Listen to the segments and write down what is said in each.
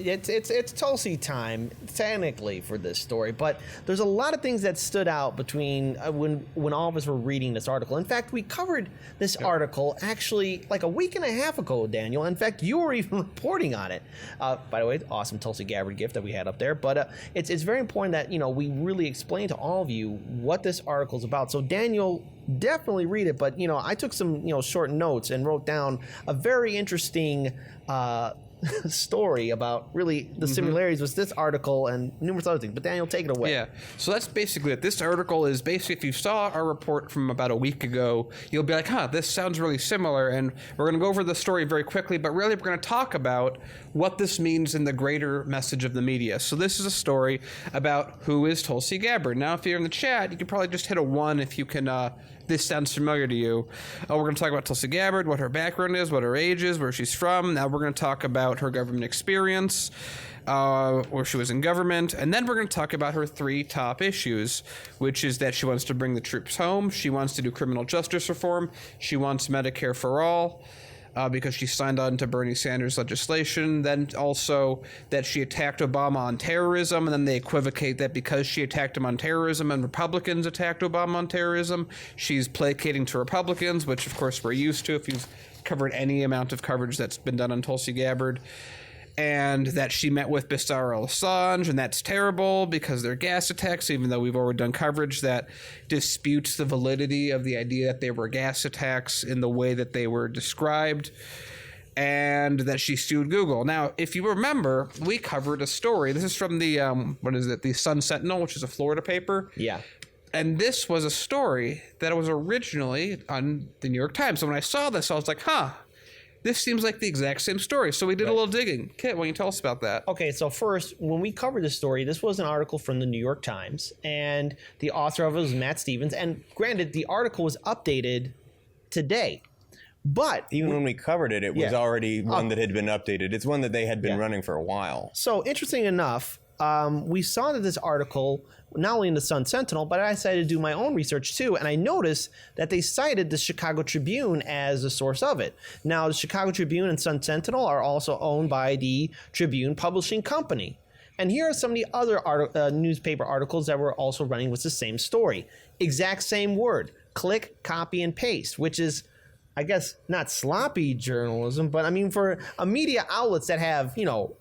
it's Tulsi time technically for this story, but there's a lot of things that stood out between when all of us were reading this article. In fact, we covered this article actually like a week and a half ago, Daniel. In fact, you were even reporting on it. By the way, awesome Tulsi Gabbard gift that we had up there. But it's very important that we really explain to all of you what this article is about. So Daniel, definitely read it. But I took some short notes and wrote down a very interesting story about really the similarities with this article and numerous other things. But Daniel, take it away. Yeah, so that's basically it. This article is basically, if you saw our report from about a week ago, you'll be like, this sounds really similar. And we're going to go over the story very quickly, but really we're going to talk about what this means in the greater message of the media. So this is a story about who is Tulsi Gabbard. Now, if you're in the chat, you can probably just hit a 1 if you can... this sounds familiar to you. We're going to talk about Tulsi Gabbard, what her background is, what her age is, where she's from. Now we're going to talk about her government experience, where she was in government. And then we're going to talk about her 3 top issues, which is that she wants to bring the troops home. She wants to do criminal justice reform. She wants Medicare for all. Because she signed on to Bernie Sanders' legislation. Then also that she attacked Obama on terrorism, and then they equivocate that because she attacked him on terrorism and Republicans attacked Obama on terrorism, she's placating to Republicans, which of course we're used to if you've covered any amount of coverage that's been done on Tulsi Gabbard. And that she met with Bashar al-Assad, and that's terrible because they're gas attacks, even though we've already done coverage that disputes the validity of the idea that they were gas attacks in the way that they were described, and that she sued Google. Now, if you remember, we covered a story. This is from the, the Sun Sentinel, which is a Florida paper. Yeah. And this was a story that was originally on the New York Times. So when I saw this, I was like, this seems like the exact same story. So we did a little digging. Kit, why don't you tell us about that? Okay, so first, when we covered this story, this was an article from the New York Times, and the author of it was Matt Stevens. And granted, the article was updated today. But even when we covered it, it was already one that had been updated. It's one that they had been running for a while. So interesting enough, we saw that this article, not only in the Sun Sentinel, but I decided to do my own research too, and I noticed that they cited the Chicago Tribune as the source of it. Now, the Chicago Tribune and Sun Sentinel are also owned by the Tribune Publishing Company. And here are some of the other newspaper articles that were also running with the same story. Exact same word, click, copy, and paste, which is, I guess, not sloppy journalism, but I mean, for a media outlets that have,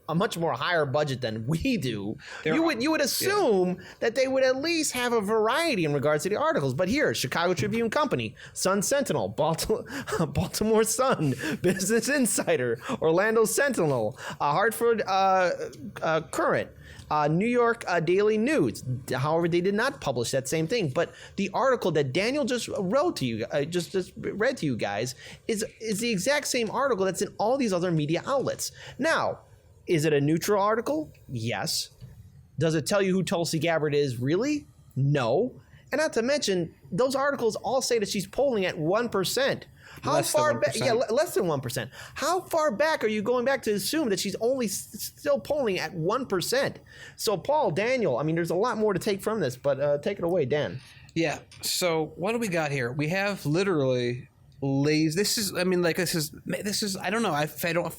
a much more higher budget than we do, you would assume that they would at least have a variety in regards to the articles. But here, Chicago Tribune Company, Sun Sentinel, Baltimore Sun, Business Insider, Orlando Sentinel, Hartford Current, New York Daily News. However, they did not publish that same thing. But the article that Daniel just wrote to you, just read to you guys, is the exact same article that's in all these other media outlets. Now, is it a neutral article? Yes. Does it tell you who Tulsi Gabbard is really? No. And not to mention, those articles all say that she's polling at 1%. How far back? Yeah, less than 1%. How far back are you going back to assume that she's only still polling at 1%? So, Paul, Daniel, I mean, there's a lot more to take from this, but take it away, Dan. Yeah. So, what do we got here? We have literally this is I don't know.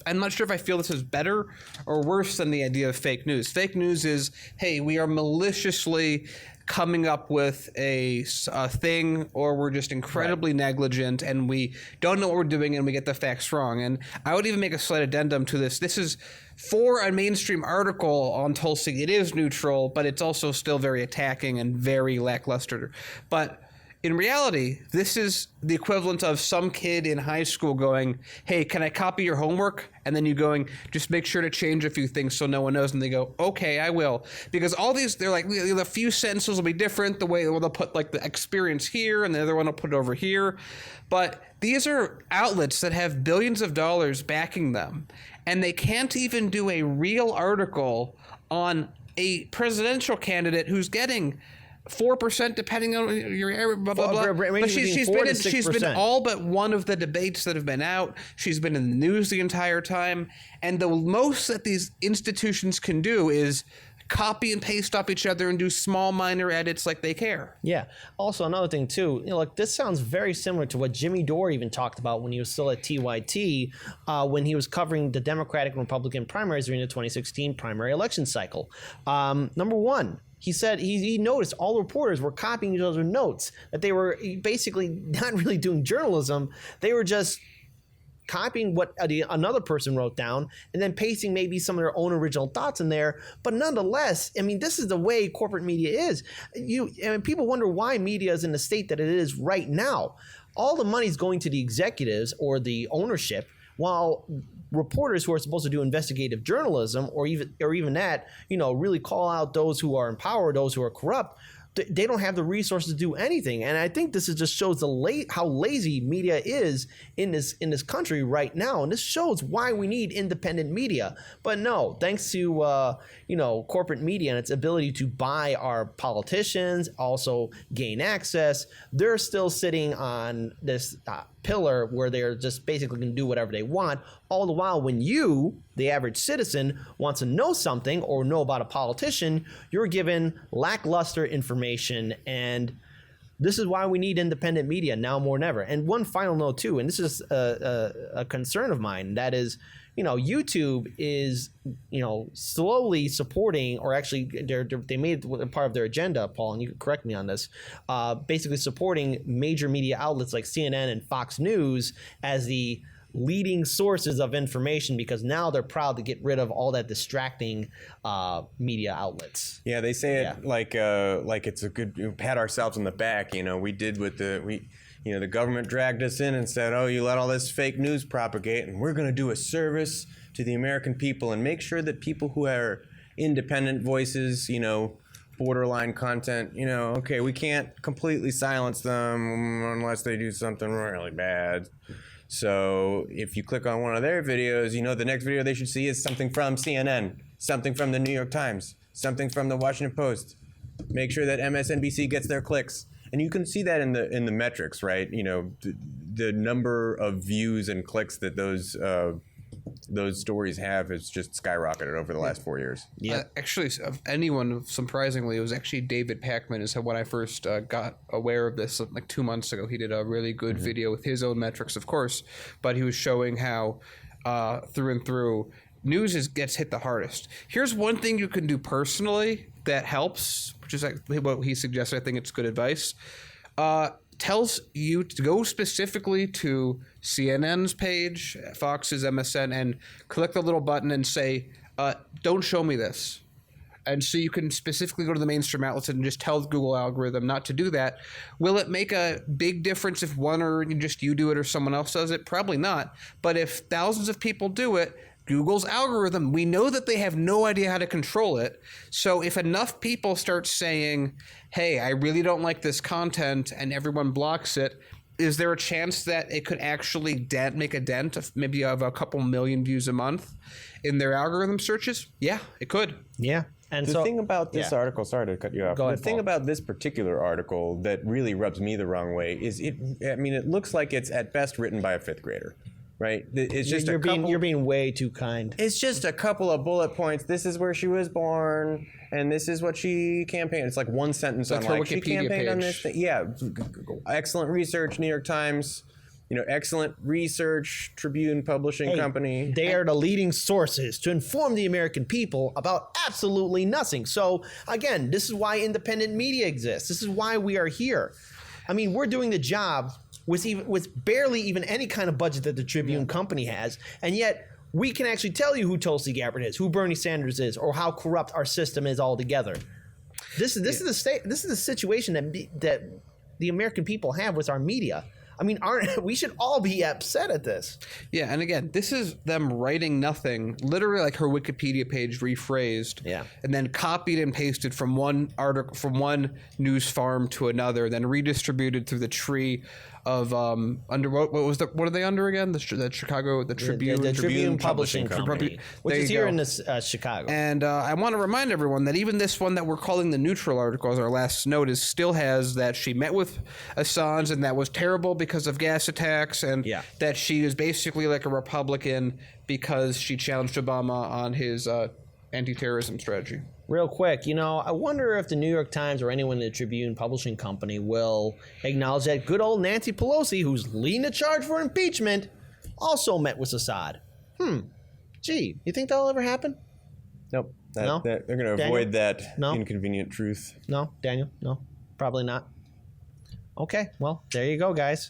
I'm not sure if I feel this is better or worse than the idea of fake news. Fake news is, hey, we are maliciously coming up with a thing, or we're just incredibly negligent and we don't know what we're doing and we get the facts wrong. And I would even make a slight addendum to this. This is for a mainstream article on Tulsi. It is neutral, but it's also still very attacking and very lackluster. But in reality, this is the equivalent of some kid in high school going, hey, can I copy your homework? And then you going, just make sure to change a few things so no one knows. And they go, okay, I will. Because all these, they're like, the few sentences will be different. The way they'll put like the experience here and the other one will put it over here. But these are outlets that have billions of dollars backing them. And they can't even do a real article on a presidential candidate who's getting 4% depending on your area, blah, blah, blah. But she's been in all but one of the debates that have been out. She's been in the news the entire time. And the most that these institutions can do is copy and paste off each other and do small minor edits like they care. Yeah. Also, another thing too, like this sounds very similar to what Jimmy Dore even talked about when he was still at TYT, when he was covering the Democratic and Republican primaries during the 2016 primary election cycle. Number one, he said he noticed all reporters were copying each other's notes, that they were basically not really doing journalism. They were just copying what another person wrote down and then pasting maybe some of their own original thoughts in there. But nonetheless, I mean, this is the way corporate media is. People wonder why media is in the state that it is right now. All the money's going to the executives or the ownership, while reporters who are supposed to do investigative journalism or even that, really call out those who are in power, those who are corrupt, they don't have the resources to do anything. And I think this just shows how lazy media is in this country right now. And this shows why we need independent media. But no, thanks to corporate media and its ability to buy our politicians, also gain access, they're still sitting on this pillar where they're just basically going to do whatever they want, all the while when you, the average citizen, wants to know something or know about a politician, you're given lackluster information. And this is why we need independent media now more than ever. And one final note too, and this is a concern of mine, that is, YouTube is, slowly supporting, or actually they made it part of their agenda, Paul, and you can correct me on this, basically supporting major media outlets like CNN and Fox News as the leading sources of information, because now they're proud to get rid of all that distracting media outlets. Yeah, they say it like it's a good pat ourselves on the back. We did with the government dragged us in and said, oh, you let all this fake news propagate, and we're going to do a service to the American people and make sure that people who are independent voices, borderline content, okay, we can't completely silence them unless they do something really bad. So if you click on one of their videos, the next video they should see is something from CNN, something from the New York Times, something from the Washington Post. Make sure that MSNBC gets their clicks. And you can see that in the metrics, right? The number of views and clicks that those stories have has just skyrocketed over the last 4 years. Yeah, actually, of anyone, surprisingly, it was actually David Pakman is when I first got aware of this like 2 months ago. He did a really good video with his own metrics, of course, but he was showing how through and through news gets hit the hardest. Here's one thing you can do personally that helps, which is what he suggested. I think it's good advice. Tells you to go specifically to CNN's page, Fox's, MSN, and click the little button and say, don't show me this. And so you can specifically go to the mainstream outlets and just tell the Google algorithm not to do that. Will it make a big difference if one or just you do it or someone else does it? Probably not. But if thousands of people do it, Google's algorithm, we know that they have no idea how to control it. So if enough people start saying, hey, I really don't like this content, and everyone blocks it, is there a chance that it could actually make a dent of maybe of a couple million views a month in their algorithm searches? Yeah, it could. Yeah. And the thing about this article, sorry to cut you off. Go ahead, the thing Paul. about this particular article that really rubs me the wrong way is it looks like it's at best written by a fifth grader. Right, it's just you're being way too kind. It's just a couple of bullet points. This is where she was born, and this is what she campaigned. It's like one sentence on like she campaigned on this thing. Yeah, excellent research, New York Times. Excellent research, Tribune Publishing Company. They are the leading sources to inform the American people about absolutely nothing. So again, this is why independent media exists. This is why we are here. I mean, we're doing the job with barely even any kind of budget that the Tribune company has, and yet we can actually tell you who Tulsi Gabbard is, who Bernie Sanders is, or how corrupt our system is altogether. This is the situation that the American people have with our media. I mean, we should all be upset at this. Yeah, and again, this is them writing nothing, literally like her Wikipedia page rephrased, and then copied and pasted from one article, from one news farm to another, then redistributed through the tree of under what are they under again? The Tribune, the Tribune Publishing Company, which is here in Chicago. And I want to remind everyone that even this one that we're calling the neutral article as our last note still has that she met with Assange and that was terrible because of gas attacks, and that she is basically like a Republican because she challenged Obama on his anti-terrorism strategy. Real quick, I wonder if the New York Times or anyone in the Tribune publishing company will acknowledge that good old Nancy Pelosi, who's leading the charge for impeachment, also met with Assad. Gee, you think that'll ever happen? Nope. No? They're going to Daniel? avoid that No? inconvenient truth. No, Daniel? No, probably not. Okay, well, there you go, guys.